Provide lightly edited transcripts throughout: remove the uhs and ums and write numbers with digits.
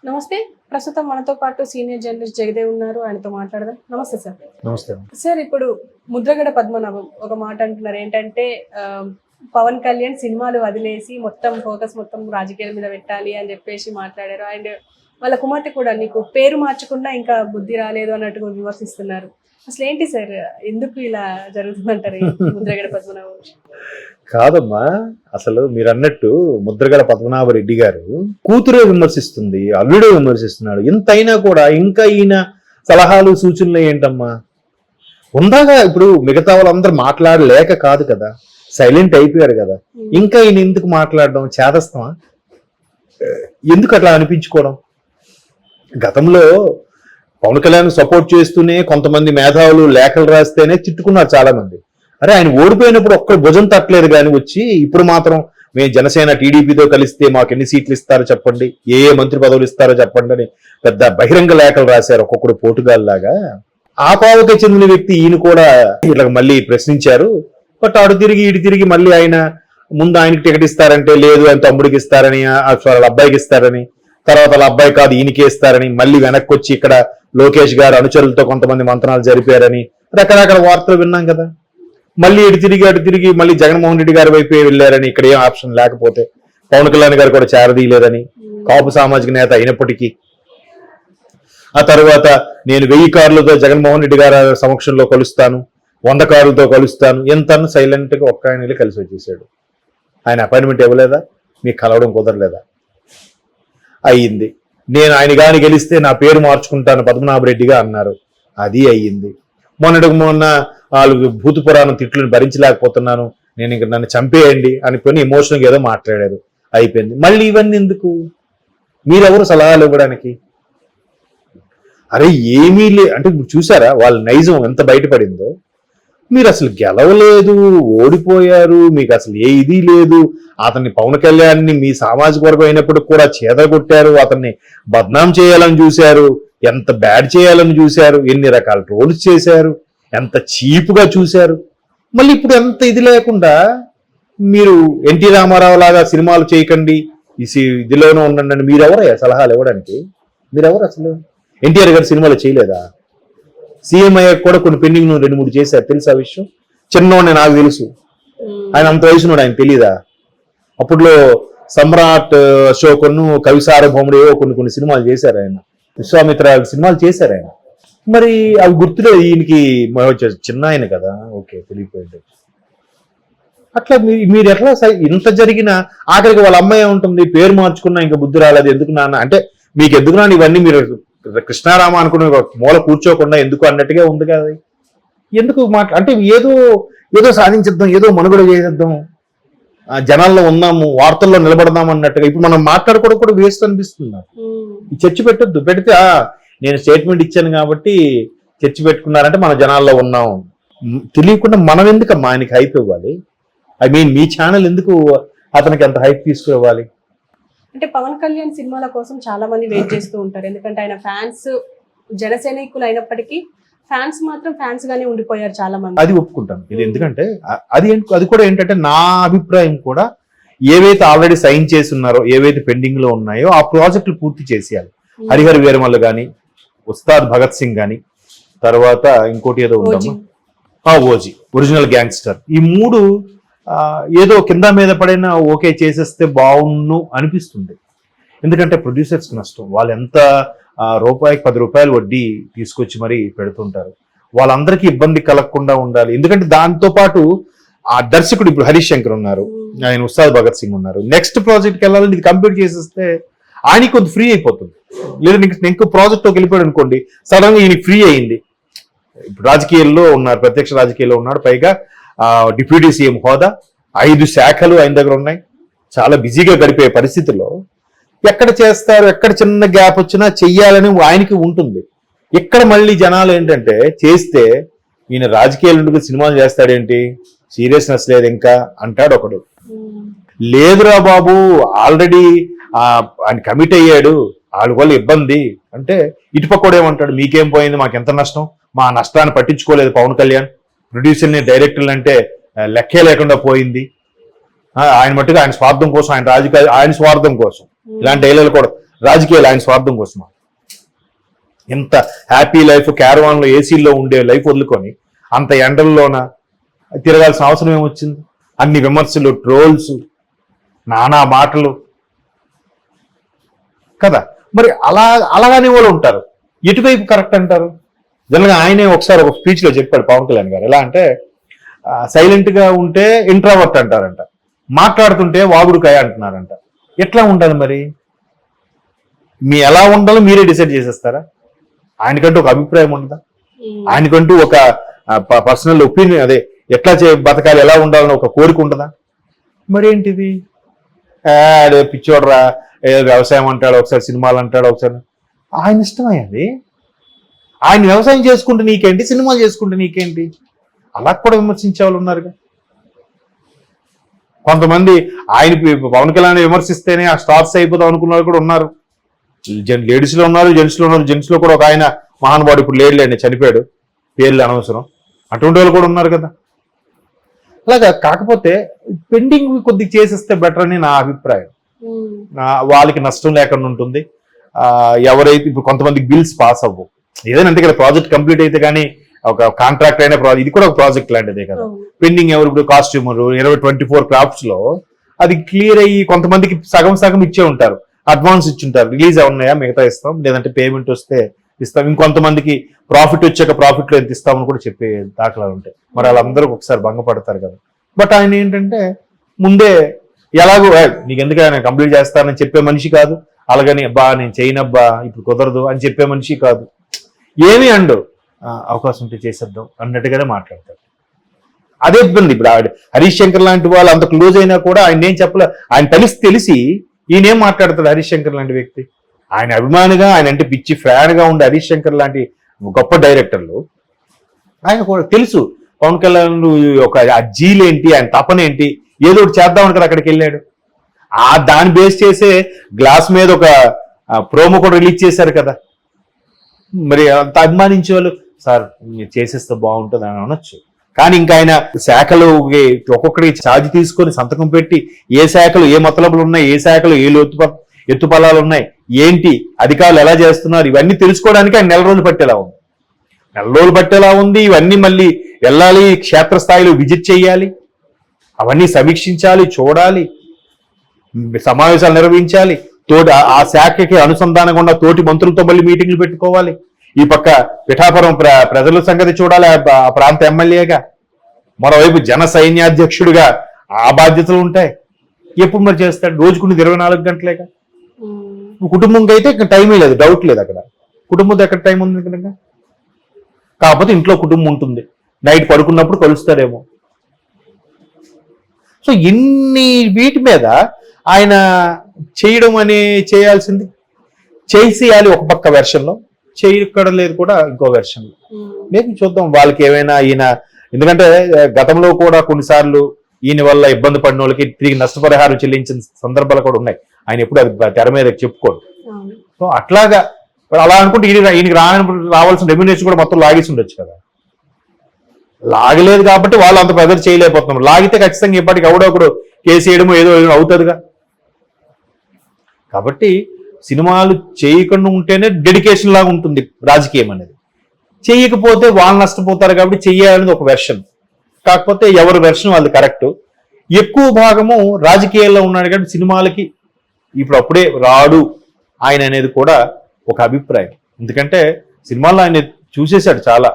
నమస్తే. ప్రస్తుతం మనతో పాటు సీనియర్ జర్నలిస్ట్ జగదేవ్ ఉన్నారు. ఆయనతో మాట్లాడదాం. నమస్తే సార్. నమస్తే సార్, ఇప్పుడు ముద్రగడ పద్మనాభం ఒక మాట అంటున్నారు ఏంటంటే పవన్ కళ్యాణ్ సినిమాలు వదిలేసి మొత్తం ఫోకస్ మొత్తం రాజకీయాల మీద పెట్టాలి అని చెప్పేసి మాట్లాడారు. అండ్ వాళ్ళ కుమార్తె కూడా నీకు పేరు మార్చకుండా ఇంకా బుద్ధి రాలేదు అన్నట్టుగా విమర్శిస్తున్నారు. అసలు ఏంటి సార్, ఎందుకు ఇలా జరుగుతుందంటారు ముద్రగడ పద్మనాభం? కాదమ్మా, అసలు మీరు అన్నట్టు ముద్రగడ పద్మనాభరెడ్డి గారు కూతురే విమర్శిస్తుంది, అల్లుడే విమర్శిస్తున్నాడు. ఇంతైనా కూడా ఇంకా ఈయన సలహాలు సూచనలు ఏంటమ్మా? ఉందాగా ఇప్పుడు మిగతా వాళ్ళందరూ మాట్లాడలేక కాదు కదా, సైలెంట్ అయిపోయారు కదా. ఇంకా ఈయన ఎందుకు మాట్లాడడం? చేదస్తామా? ఎందుకు అట్లా అనిపించుకోవడం? గతంలో పవన్ కళ్యాణ్ సపోర్ట్ చేస్తూనే కొంతమంది మేధావులు లేఖలు రాస్తేనే తిట్టుకున్నారు చాలా మంది. అరే, ఆయన ఓడిపోయినప్పుడు ఒక్క భుజం తట్టలేదు కానీ వచ్చి ఇప్పుడు మాత్రం మేము జనసేన టీడీపీతో కలిస్తే మాకు ఎన్ని సీట్లు ఇస్తారో చెప్పండి, ఏ మంత్రి పదవులు ఇస్తారో చెప్పండి అని పెద్ద బహిరంగ లేఖలు రాశారు. ఒక్కొక్కడు పోటుగాల్ లాగా. ఆ పావుకే చెందిన వ్యక్తి ఈయన కూడా ఇట్లా మళ్ళీ ప్రశ్నించారు. బట్ అటు తిరిగి ఇటు తిరిగి మళ్ళీ ఆయన ముందు ఆయనకి టికెట్ ఇస్తారంటే లేదు, ఆయన తమ్ముడికి ఇస్తారని, వాళ్ళ అబ్బాయికి ఇస్తారని, తర్వాత వాళ్ళ అబ్బాయి కాదు ఈయనకే ఇస్తారని, మళ్ళీ వెనక్కి వచ్చి ఇక్కడ లోకేష్ గారు అనుచరులతో కొంతమంది మంత్రాలు జరిపారని రకరకాల వార్తలు విన్నాం కదా. మళ్ళీ అటు తిరిగి మళ్ళీ జగన్మోహన్ రెడ్డి గారి వైపు వెళ్ళారని, ఇక్కడ ఏం ఆప్షన్ లేకపోతే పవన్ కళ్యాణ్ గారు కూడా చేరదీయలేదని, కాపు సామాజిక నేత అయినప్పటికీ. ఆ తర్వాత నేను 1000 కార్లతో జగన్మోహన్ రెడ్డి గారి సమక్షంలో కలుస్తాను, 100 కార్లతో కలుస్తాను, ఎంత సైలెంట్ గా ఒక్క ఆయన కలిసి వచ్చేసాడు. ఆయన అపాయింట్మెంట్ ఇవ్వలేదా? మీకు కలవడం కుదరలేదా? అయ్యింది. నేను ఆయన గాని గెలిస్తే నా పేరు మార్చుకుంటాను పద్మనాభరెడ్డిగా అన్నారు, అది అయ్యింది. మొన్న వాళ్ళు భూత పురాణం తిట్లను భరించలేకపోతున్నాను, నేను ఇంక నన్ను చంపేయండి అనుకుని ఎమోషనల్గా ఏదో మాట్లాడారు, అయిపోయింది. మళ్ళీ ఇవన్నీ ఎందుకు? మీరెవరు సలహాలు ఇవ్వడానికి? అరే ఏమీ అంటే చూసారా వాళ్ళ నైజం ఎంత బయటపడిందో? మీరు అసలు గెలవలేదు, ఓడిపోయారు, మీకు అసలు ఏ ఇది లేదు. అతన్ని పవన్ కళ్యాణ్ని మీ సామాజిక వర్గం అయినప్పుడు కూడా చేదగొట్టారు, అతన్ని బద్నాం చేయాలని చూశారు, ఎంత బ్యాడ్ చేయాలని చూశారు, ఎన్ని రకాల ట్రోల్స్ చేశారు, ఎంత చీప్గా చూశారు. మళ్ళీ ఇప్పుడు ఎంత ఇది లేకుండా మీరు ఎన్టీ రామారావు లాగా సినిమాలు చేయకండి, ఇదిలోనే ఉండండి. మీరెవరయ్యా సలహాలు ఇవ్వడానికి? మీరెవరు అసలు? ఎన్టీఆర్ గారు సినిమాలు చేయలేదా? సీఎం అయ్యాక కూడా కొన్ని పెండింగ్ 2-3 చేశారు, తెలుసా విషయం? చిన్నోడే నాకు తెలుసు, ఆయన అంత వయసున్నాడు, ఆయన తెలీదా? అప్పుడులో సమ్రాట్ అశోకను, కవిసార్వభౌముడు ఏవో కొన్ని సినిమాలు చేశారు ఆయన, విశ్వామిత్ర సినిమాలు చేశారు ఆయన. మరి అవి గుర్తులే ఈయనకి, చిన్న ఆయన కదా, ఓకే తెలియపోయింది. అట్లా మీరు ఎట్లా ఇంత జరిగినా ఆఖరికి వాళ్ళ అమ్మాయి ఉంటుంది, పేరు మార్చుకున్నా ఇంకా బుద్ధి రాలేదు ఎందుకు నాన్న అంటే, మీకు ఎందుకు నాన్న ఇవన్నీ? మీరు కృష్ణారామ అనుకునే మూల కూర్చోకుండా ఎందుకు అన్నట్టుగా ఉంది కదా. ఎందుకు అంటే ఏదో సాధించేద్దాం, ఏదో మనుగడ చేసేద్దాం, జనాల్లో ఉన్నాము, వార్తల్లో నిలబడదాం అన్నట్టుగా ఇప్పుడు మనం మాట్లాడుకోవడం కూడా వేస్ట్ అనిపిస్తుంది. ఈ చర్చ పెట్టొద్దు. పెడితే నేను స్టేట్మెంట్ ఇచ్చాను కాబట్టి చర్చ పెట్టుకున్నారంటే మన జనాల్లో ఉన్నాం. తెలియకుండా మనం ఎందుకు ఆయనకి హైప్ ఇవ్వాలి? మీ ఛానల్ ఎందుకు అతనికి అంత హైప్ తీసుకురావాలి? అంటే పవన్ కళ్యాణ్ సినిమాల కోసం చాలా మంది వెయిట్ చేస్తూ ఉంటారు, ఎందుకంటే ఆయన ఫ్యాన్స్ జనసైనికులు అయినప్పటికీ ఫ్యాన్స్ మాత్రం ఫ్యాన్స్ గానే ఉండిపోయారు చాలా మంది. అది ఒప్పుకుంటాను. ఇది ఎందుకంటే అది కూడా ఏంటంటే నా అభిప్రాయం కూడా, ఏవైతే ఆల్రెడీ సైన్ చేసి ఉన్నారో, ఏవైతే పెండింగ్ లో ఉన్నాయో ఆ ప్రాజెక్టులు పూర్తి చేసేయాలి. హరిహర వీరమల్ల గాని, ఉస్తాద్ భగత్ సింగ్ గాని, తర్వాత ఇంకోటి ఏదో ఉందమ్మా ఓజీ ఒరిజినల్ గ్యాంగ్స్టర్, ఈ 3 ఏదో కింద మీద పడినా ఓకే చేసేస్తే బాగుండు అనిపిస్తుంది. ఎందుకంటే ప్రొడ్యూసర్స్కి నష్టం. వాళ్ళు ఎంత రూపాయికి 10 రూపాయలు వడ్డీ తీసుకొచ్చి మరీ పెడుతుంటారు. వాళ్ళందరికీ ఇబ్బంది కలగకుండా ఉండాలి. ఎందుకంటే దాంతో పాటు ఆ దర్శకుడు ఇప్పుడు హరీష్ శంకర్ ఉన్నారు, ఆయన ఉస్తాద్ భగత్ సింగ్ ఉన్నారు. నెక్స్ట్ ప్రాజెక్ట్కి వెళ్ళాలని ఇది కంప్లీట్ చేసేస్తే ఆయనకి కొంత ఫ్రీ అయిపోతుంది. లేదా ఇంకో ప్రాజెక్ట్లోకి వెళ్ళిపోయాడు అనుకోండి, సడన్ గా ఈయన ఫ్రీ అయింది. ఇప్పుడు రాజకీయాల్లో ఉన్నారు, ప్రత్యక్ష రాజకీయాల్లో ఉన్నాడు, పైగా డిప్యూటీ సీఎం హోదా, 5 శాఖలు ఆయన దగ్గర ఉన్నాయి, చాలా బిజీగా గడిపే పరిస్థితుల్లో ఎక్కడ చేస్తారు? ఎక్కడ చిన్న గ్యాప్ వచ్చినా చెయ్యాలని ఆయనకి ఉంటుంది. ఇక్కడ మళ్ళీ జనాలు ఏంటంటే చేస్తే ఈయన రాజకీయాలు సినిమాలు చేస్తాడేంటి, సీరియస్నెస్ లేదు ఇంకా అంటాడు ఒకడు. లేదురా బాబు, ఆల్రెడీ ఆయన కమిట్ అయ్యాడు, వాళ్ళ వల్ల ఇబ్బంది అంటే ఇటుపక్కడు ఏమంటాడు, మీకేం పోయింది, మాకెంత నష్టం, మా నష్టాన్ని పట్టించుకోలేదు పవన్ కళ్యాణ్, ప్రొడ్యూసర్ని డైరెక్టర్లు అంటే లెక్కే లేకుండా పోయింది, ఆయన మట్టుగా ఆయన స్వార్థం కోసం, ఆయన స్వార్థం కోసం ఇలాంటి డైలాగులు కూడా రాజకీయాలు ఆయన స్వార్థం కోసమా? ఎంత హ్యాపీ లైఫ్ క్యారవాన్లో ఏసీల్లో ఉండే లైఫ్ వదులుకొని అంత ఎండల్లోన తిరగాల్సిన అవసరం ఏమొచ్చింది? అన్ని విమర్శలు, ట్రోల్స్, నానా మాటలు కదా. మరి అలాగానే వాళ్ళు ఉంటారు. ఎటువైపు కరెక్ట్ అంటారు? జనరల్గా ఆయనే ఒకసారి ఒక స్పీచ్లో చెప్పాడు పవన్ కళ్యాణ్ గారు. ఎలా అంటే సైలెంట్గా ఉంటే ఇంట్రావర్ట్ అంటారంట, మాట్లాడుతుంటే వాగుడుకాయ అంటున్నారంట. ఎట్లా ఉండాలి మరి? ఎలా ఉండాలో మీరే డిసైడ్ చేసేస్తారా? ఆయనకంటూ ఒక అభిప్రాయం ఉండదా? ఆయనకంటూ ఒక పర్సనల్ ఒపీనియన్, అదే ఎట్లా బతకాలి, ఎలా ఉండాలని ఒక కోరిక ఉండదా? మరేంటిది? అదే పిచ్చోడ్రా, వ్యవసాయం అంటాడు, ఒకసారి సినిమాలు అంటాడు, ఒకసారి ఆయన ఇష్టమయ్యేది. ఆయన వ్యవసాయం చేసుకుంటే నీకేంటి, సినిమాలు చేసుకుంటే నీకేంటి? అలా కూడా విమర్శించే వాళ్ళు ఉన్నారుగా. కొంతమంది ఆయన పవన్ కళ్యాణ్ విమర్శిస్తేనే ఆ స్టార్స్ అయిపోతాం అనుకున్న వాళ్ళు కూడా ఉన్నారు. లేడీస్ లో ఉన్నారు, జెంట్స్ లో ఉన్నారు. జెంట్స్ లో కూడా ఒక ఆయన మహానుభావుడు ఇప్పుడు లేడులేండి, చనిపోయాడు, పేర్లు అనవసరం, అటువంటి వాళ్ళు కూడా ఉన్నారు కదా. అలాగా కాకపోతే పెండింగ్ కొద్దిగా చేసేస్తే బెటర్ అని నా అభిప్రాయం. వాళ్ళకి నష్టం లేకుండా ఉంటుంది. ఎవరైతే ఇప్పుడు కొంతమంది బిల్స్ పాస్ అవ్వవు, ఏదైనా అంతే కదా. ప్రాజెక్ట్ కంప్లీట్ అయితే కానీ ఒక కాంట్రాక్ట్ అయిన ప్రాజెక్ట్, ఇది కూడా ఒక ప్రాజెక్ట్ లాంటిదే కదా. పెండింగ్ ఎవరు ఇప్పుడు కాస్ట్యూమర్ 24 క్రాఫ్ట్స్ లో అది క్లియర్ అయ్యి కొంతమందికి సగం సగం ఇచ్చే ఉంటారు, అడ్వాన్స్ ఇచ్చుంటారు. రిలీజ్ అవున్నాయా మిగతా ఇస్తాం, లేదంటే పేమెంట్ వస్తే ఇస్తాం. ఇంకొంతమందికి ప్రాఫిట్ వచ్చాక ప్రాఫిట్ లో ఎంత ఇస్తామని కూడా చెప్పే దాఖలాలు ఉంటాయి. మరి వాళ్ళందరూ ఒకసారి భంగపడతారు కదా. బట్ ఆయన ఏంటంటే ముందే ఎలాగో నీకు ఎందుకు ఆయన కంప్లీట్ చేస్తానని చెప్పే మనిషి కాదు. అలాగని అబ్బా నేను చేయనబ్బా ఇప్పుడు కుదరదు అని చెప్పే మనిషి కాదు. ఏమి అండు అవకాశం ఉంటే చేసేద్దాం అన్నట్టుగానే మాట్లాడతారు. అదే ఇబ్బంది. ఇప్పుడు హరీష్ శంకర్ లాంటి వాళ్ళు అంత క్లోజ్ అయినా కూడా ఆయన ఏం చెప్పలే. ఆయన తెలిసి ఈయనేం మాట్లాడతాడు? హరీష్ శంకర్ లాంటి వ్యక్తి, ఆయన అభిమానిగా, ఆయన అంటే పిచ్చి ఫ్యాన్ గా ఉండే హరీష్ శంకర్ లాంటి గొప్ప డైరెక్టర్లు ఆయన కూడా తెలుసు పవన్ కళ్యాణ్ ఒక జీలేంటి, ఆయన తపనేంటి, ఏదో ఒకటి చేద్దామని కదా అక్కడికి వెళ్ళాడు. దాన్ని బేస్ చేసే గ్లాస్ మీద ఒక ప్రోమో కూడా రిలీజ్ చేశారు కదా. మరి అంత అభిమానించే వాళ్ళు సార్ మీరు చేసేస్తే బాగుంటుంది అని అనొచ్చు. కానీ ఇంకా ఆయన శాఖలు ఒక్కొక్కడికి ఛార్జ్ తీసుకొని సంతకం పెట్టి ఏ శాఖలు ఏ మతలబులు ఉన్నాయి, ఏ శాఖలు ఏ ఎత్తుపల్లాలు ఉన్నాయి, ఏంటి అధికారులు ఎలా చేస్తున్నారు, ఇవన్నీ తెలుసుకోవడానికి ఆయన నెల రోజులు పట్టేలా ఉంది. ఇవన్నీ మళ్ళీ వెళ్ళాలి, క్షేత్రస్థాయిలో విజిట్ చేయాలి, అవన్నీ సమీక్షించాలి, చూడాలి, సమావేశాలు నిర్వహించాలి, ఆ శాఖకి అనుసంధానంగా ఉన్న తోటి మంత్రులతో మళ్ళీ మీటింగ్లు పెట్టుకోవాలి. ఈ పక్క పిఠాపురం ప్రజల సంగతి చూడాలి ఆ ప్రాంత ఎమ్మెల్యేగా, మరోవైపు జన సైన్యాధ్యక్షుడిగా ఆ బాధ్యతలు ఉంటాయి. ఎప్పుడు మరి చేస్తాడు? రోజుకుని 24 గంటలేగా. కుటుంబంకి అయితే టైమే లేదు, డౌట్ లేదు. అక్కడ కుటుంబంతో ఎక్కడ టైం ఉంది కనుక. కాకపోతే ఇంట్లో కుటుంబం ఉంటుంది, నైట్ పడుకున్నప్పుడు కలుస్తారేమో. సో ఇన్ని వీటి మీద ఆయన చేయడం అని చేయాల్సింది చేసేయాలి ఒక పక్క వెర్షన్లో, చేయడం లేదు కూడా ఇంకో వెర్షన్లో. మేబీ చూద్దాం వాళ్ళకి ఏమైనా ఈయన, ఎందుకంటే గతంలో కూడా కొన్నిసార్లు ఈయన వల్ల ఇబ్బంది పడిన వాళ్ళకి తిరిగి నష్టపరిహారం చెల్లించిన సందర్భాలు కూడా ఉన్నాయి. ఆయన ఎప్పుడు అది తెర మీద చెప్పుకోడు. సో అట్లాగా అలా అనుకుంటే ఈయనకి రావాల్సిన రెమ్యూనరేషన్ కూడా మొత్తం లాగేసి ఉండొచ్చు కదా. లాగలేదు కాబట్టి వాళ్ళు అంత ప్రెజర్ చేయలేకపోతున్నారు. లాగితే ఖచ్చితంగా ఇప్పటికి ఎవడొకడు కేసు వేయడమో ఏదో అవుతుందిగా. కాబట్టి సినిమాలు చేయకుండా ఉంటేనే డెడికేషన్ లాగా ఉంటుంది రాజకీయం అనేది. చేయకపోతే వాళ్ళు నష్టపోతారు కాబట్టి చెయ్యాలనేది ఒక వెర్షన్. కాకపోతే ఎవరి వెర్షన్ వాళ్ళు కరెక్ట్. ఎక్కువ భాగము రాజకీయాల్లో ఉన్నాడు కాబట్టి సినిమాలకి ఇప్పుడు అప్పుడే రాడు ఆయన అనేది కూడా ఒక అభిప్రాయం. ఎందుకంటే సినిమాల్లో ఆయన చూసేశాడు, చాలా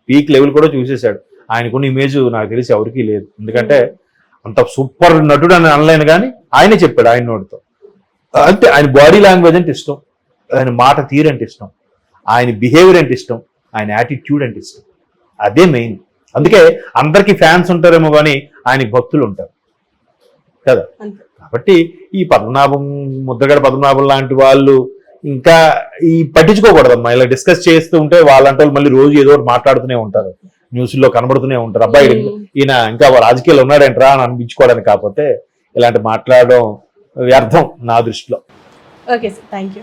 పీక్ లెవెల్ కూడా చూసేశాడు. ఆయనకున్న ఇమేజ్ నాకు తెలిసి ఎవరికీ లేదు. ఎందుకంటే అంత సూపర్ నటుడు అని అనలేను, కానీ ఆయనే చెప్పాడు ఆయన నోటితో. అంటే ఆయన బాడీ లాంగ్వేజ్ అంటే ఇష్టం, ఆయన మాట తీరు అంటే ఇష్టం, ఆయన బిహేవియర్ అంటే ఇష్టం, ఆయన యాటిట్యూడ్ అంటే ఇష్టం. అదే మెయిన్. అందుకే అందరికీ ఫ్యాన్స్ ఉంటారేమో కానీ ఆయనకి భక్తులు ఉంటారు కదా. కాబట్టి ఈ ముద్రగడ పద్మనాభం లాంటి వాళ్ళు ఇంకా ఈ పట్టించుకోకూడదమ్మా. ఇలా డిస్కస్ చేస్తూ ఉంటే వాళ్ళంటే మళ్ళీ రోజు ఏదో ఒకటి మాట్లాడుతూనే ఉంటారు, న్యూస్లో కనబడుతూనే ఉంటారు. అబ్బాయి ఈయన ఇంకా రాజకీయాలు ఉన్నాడంటరా అని అనిపించుకోవడానికి. కాకపోతే ఇలాంటి మాట్లాడడం వ్యర్థం నా దృష్టిలో. Okay sir, thank you.